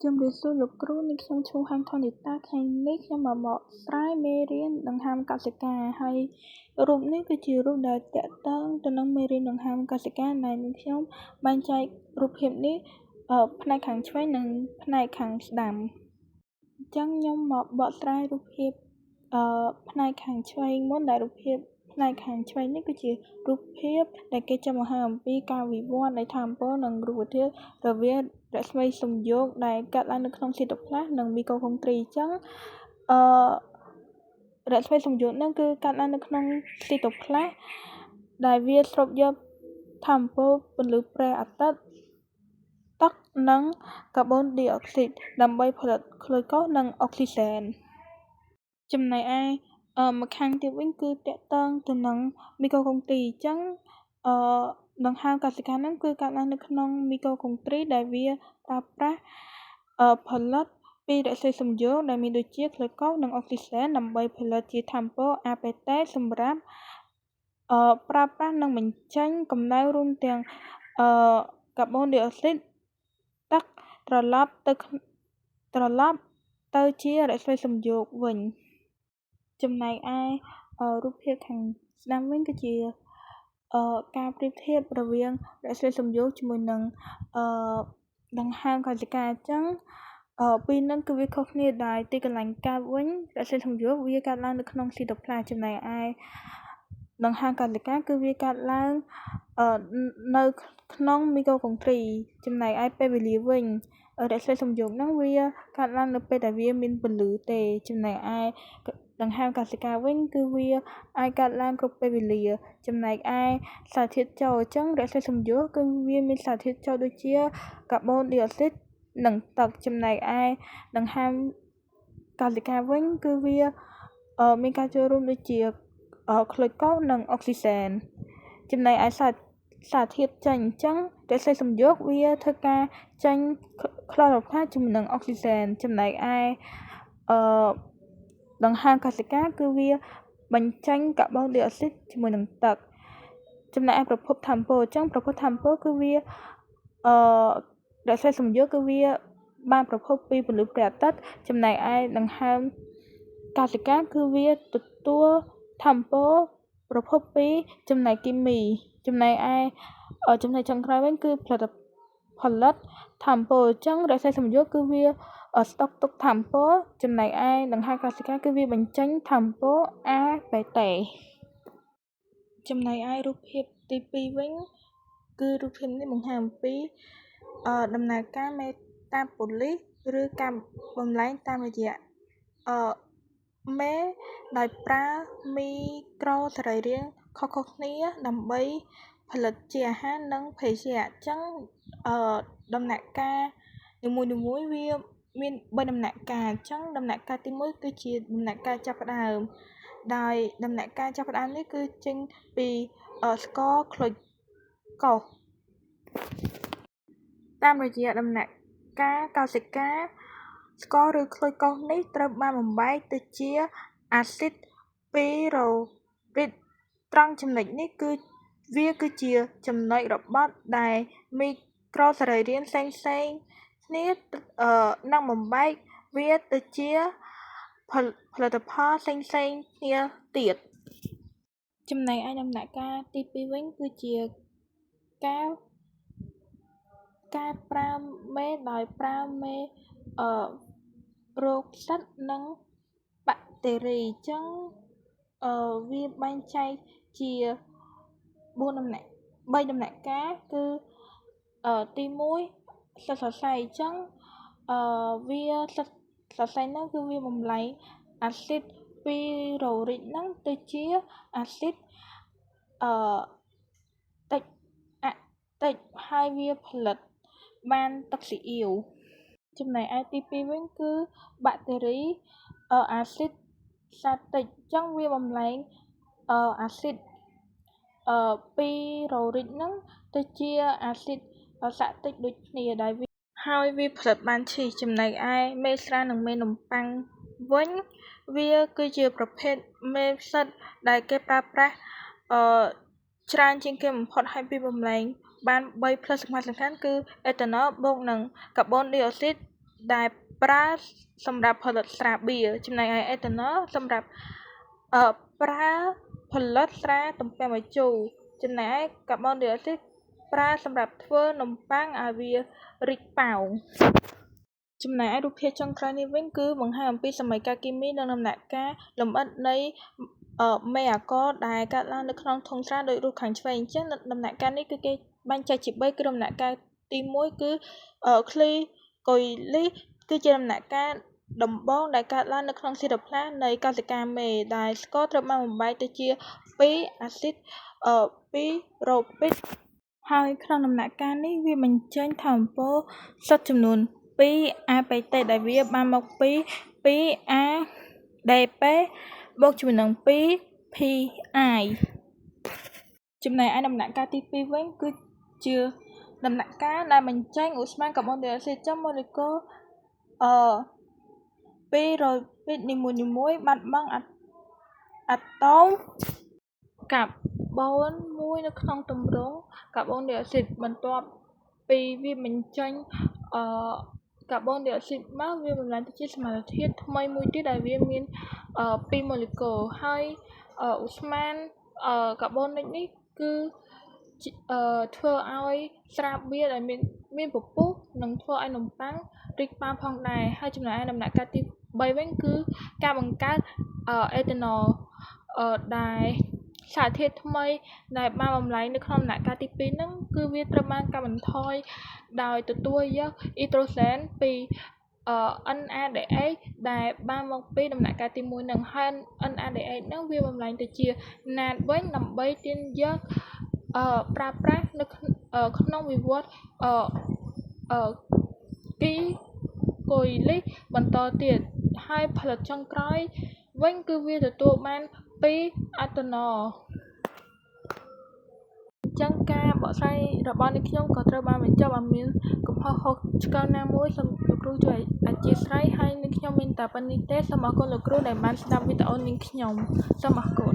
ជំរាបសួរលោកគ្រូនាងខ្ញុំឈ្មោះហាំថនីតាថ្ងៃនេះខ្ញុំមកបកស្រាយមេរៀនដង្ហើមកសិកាហើយរូបនេះគឺជារូបដែលតាក់ទងទៅនឹងមេរៀនដង្ហើមកសិកាដែលនាងខ្ញុំបែងចែករូបភាពនេះផ្នែកខាងឆ្វេងនិងផ្នែកខាងស្ដាំអញ្ចឹងខ្ញុំមកបកស្រាយរូបភាពផ្នែកខាងឆ្វេងមុនដែលរូបភាពផ្នែកខាងឆ្វេងនេះគឺជារូបភាពដែលគេចាំបង្ហាញអំពីការវិវត្តនៃថាមពលនិងរូបធាតុរវាងរស្មីសំយោគដែលកើតឡើងនៅក្នុងស៊ីតូផ្លាសនិងមីកូកុងត្រីអញ្ចឹងរស្មីសំយោគហ្នឹងគឺកើតឡើងនៅក្នុងស៊ីតូផ្លាសដែលវាស្រូបយកថាមពលពន្លឺព្រះអាទិត្យទឹកនិងកាបូនឌីអុកស៊ីតដើម្បីផលិតក្លូកូសនិងអុកស៊ីសែនចំណែកឯម្ខាងទៀតវិញគឺតាក់ទងទៅនឹងមីកូកុងត្រីអញ្ចឹងដង្ហើមកសិកាហ្នឹងគឺកើតឡើងនៅក្នុងមីកូកុងត្រីដែលវាប្រើប្រាស់ផលិតពីរស្មីសំយោគដែលមានដូចជាក្លូកូសនិងអុកស៊ីសែនដើម្បីផលិតជាថាមពលអាបេតេសម្រាប់ប្រើប្រាស់និងបញ្ចេញកម្ដៅរួមទាំងកាបូនឌីអុកស៊ីតទឹកត្រឡប់ទៅជារស្មីសំយោគវិញចំណែកឯរូបភាពខាងស្ដាំវិញគឺជាការប្រៀបធៀបរវាងរស្មីសំយោគជាមួយនឹងដង្ហើមកសិកាអញ្ចឹងពីរនឹងគឺវាខុសគ្នាដែលទីកន្លែងកើតវិញរស្មីសំយោគវាកើតឡើងនៅក្នុងស៊ីតូផ្លាសចំណែកឯដង្ហើមកសិកាគឺវាកើតឡើងនៅក្នុងមីកូកុងត្រីចំណែកឯពេលវេលាវិញរស្មីសំយោគហ្នឹងវាកើតឡើងនៅពេលដែលវាមានពន្លឺទេចំណែកឯដង្ហើមកសិកាវិញគឺវាអាចកើតឡើងគ្រប់ពេលវេលាចំណែកឯសារធាតុចូលអញ្ចឹងរស្មីសំយោគគឺវាមានសារធាតុចូលដូចជាកាបូនឌីអុកស៊ីតនិងទឹកចំណែកឯដង្ហើមកសិកាវិញគឺវាមានការចូលរួមដូចជាក្លូកូសនិងអុកស៊ីសែនចំណែកឯសារធាតុចេញអញ្ចឹងរស្មីសំយោគវាធ្វើការចេញក្លូរ៉ូផ្លាសជាមួយនឹងអុកស៊ីសែនចំណែកឯដង្ហើមកសិកាគឺវាបញ្ចេញកាបូនឌីអុកស៊ីតជាមួយនឹងទឹកចំណែកឯប្រភពថាមពលអញ្ចឹងប្រភពថាមពលគឺវារស្មីសំយោគគឺវាបានប្រភពពីពន្លឺព្រះអាទិត្យចំណែកឯដង្ហើមកសិកាគឺវាទទួលថាមពលប្រភពពីចំណែកគីមីចំណែកឯចំណែកចុងក្រោយវិញគឺផលិតថាមពលអញ្ចឹងរស្មីសំយោគគឺវាស្តុកទុកថាមពលចំណែកឯដង្ហើមកសិកាគឺវាបញ្ចេញថាមពលអាបេតេចំណែកឯរូបភាពទី2វិញគឺរូបភាពនេះបង្ហាញអំពីដំណើរការមេតាបូលីសឬការបំលែងតាមរយៈមេដោយប្រើមីក្រូសរីរាង្គខុសៗគ្នាដើម្បីផលិតជាអាហារនិងភេសជ្ជៈអញ្ចឹងដំណាក់កាលនីមួយៗវាមាន3ដំណាក់កាលអញ្ចឹងដំណាក់កាលទី1គឺជាដំណាក់កាលចាប់ផ្ដើមដោយដំណាក់កាលចាប់ផ្ដើមនេះគឺចេញពីស្ករក្លូកូសតាមរយៈដំណាក់កាលកោសិកាស្ករឬក្លូកូសនេះត្រូវបានបំបែកទៅជាអាស៊ីតពីរ៉ូរីកត្រង់ចំណុចនេះគឺវាគឺជាចំណុចរបត់ដែលមីក្រូសរីរាង្គផ្សេងៗគ្នានឹងបំបែកវាទៅជាផលិតផលផ្សេងៗគ្នាទៀតចំណែកឯដំណាក់កាលទី2វិញគឺជាការប្រើមេដោយប្រើមេរោគផ្សិតនិងបាក់តេរីអញ្ចឹងវាបែងចែកជា3ដំណាក់កាលគឺទី1សិតសរសៃអញ្ចឹងវាសិតសរសៃហ្នឹងគឺវាបំលែងអាស៊ីតពីរ៉ូរីកហ្នឹងទៅជាអាស៊ីតតិចហើយវាផលិតបានទឹកស៊ីអ៊ីវចំណែកឯទី2វិញគឺបាក់តេរីអាស៊ីតសាតិចអញ្ចឹងវាបំលែងអាស៊ីតពីរ៉ូរីកហ្នឹងទៅជាអាស៊ីតសាតិចដូចគ្នាដោយហើយវាផលិតបានឈីសចំណែកឯមេស្រានិងមេនំប៉័ងវិញវាគឺជាប្រភេទមេផ្សិតដែលគេប្រើប្រាស់ច្រើនជាងគេបំផុតហើយវាបំលែងបាន3+សំខាន់គឺអេតាណុលបូកនឹងកាបូនឌីអុកស៊ីត ដែលប្រើសម្រាប់ផលិតស្រាបៀរចំណែកឯអេតាណុលសម្រាប់ប្រើផលិតស្រាទំពាំងបាយជូរចំណែកឯកាបូនឌីអុកស៊ីតប្រើសម្រាប់ធ្វើនំប៉័ងឲ្យវារីកប៉ោងចំណែកឯរូបភាពចុងក្រោយនេះវិញគឺបង្ហាញអំពីសម័យកាលគីមីនិងដំណាក់កាលលម្អិតនៃមេអាករដែលកើតឡើងនៅក្នុងធុងស្រាដោយរូបខាងឆ្វេងអញ្ចឹងដំណាក់កាលនេះគឺគេបែងចែកជា3គឺដំណាក់កាលទី1គឺឃ្លីកុយលីសគឺជាដំណាក់កាលដំបូងដែលកើតឡើងនៅក្នុងស៊ីរូផ្លានៃកោសិកាមេដែលស្ករត្រូវបានបំបែកទៅជា2អាស៊ីត2រ៉ូពីតហើយក្នុងដំណាក់កាលនេះវាបញ្ចេញថាមពលសុទ្ធចំនួន2 APT ដែលវាបានមកពី2 ADP បូកជាមួយនឹង2 PI ចំណែកឯដំណាក់កាលទី2វិញគឺជាដំណាក់កាលដែលបញ្ចេញឧស្ម័នកាបូនឌីអុកស៊ីតចំម៉ូលេគុល200ពីតនីមួយៗបាត់បង់អាតូមកាបូនមួយនៅក្នុងទម្រង់កាបូនឌីអុកស៊ីតបន្ទាប់ពីវាបញ្ចេញកាបូនឌីអុកស៊ីតមកវាបំលែងទៅជាសមាសធាតុថ្មីមួយទៀតដែលវាមាន2ម៉ូលេគុលហើយឧស្ម័នកាបូនិកនេះគឺធ្វើឲ្យស្រាបៀរដែលមានពពុះនិងធ្វើឲ្យនំប៉័ងរីកប៉ោងផងដែរហើយចំណែកឯដំណាក់កាលទី3វិញគឺការបង្កើតអេតាណុលដែលសារធាតុថ្មីដែលបានបំលែងនៅក្នុងដំណាក់កាលទី2ហ្នឹងគឺវាត្រូវបានកាត់បន្ថយដោយទទួលយកអ៊ីដ្រូសែនពី NADH ដែលបានមកពីដំណាក់កាលទី1ហ្នឹងហើយ NADH ហ្នឹងវាបំលែងទៅជា NAD វិញដើម្បីទាញយកប្រើប្រាស់នៅក្នុងវិវត្តគីកុយលីសបន្តទៀតហើយផលិតចុងក្រោយវិញគឺវាទទួលបានពីអេតាណុលអញ្ចឹងការបកស្រាយរបស់អ្នកខ្ញុំក៏ត្រូវបានបញ្ចប់ឲ្យមានកំហុសឆ្គងណាមួយសូមលោកគ្រូជួយអធិស្ឋានហើយអ្នកខ្ញុំមានតែប៉ុណ្្នេះទេសូមអរគុណលោកគ្រូដែលបានស្ដាប់វីដេអូនាងខ្ញុំសូមអរគុណ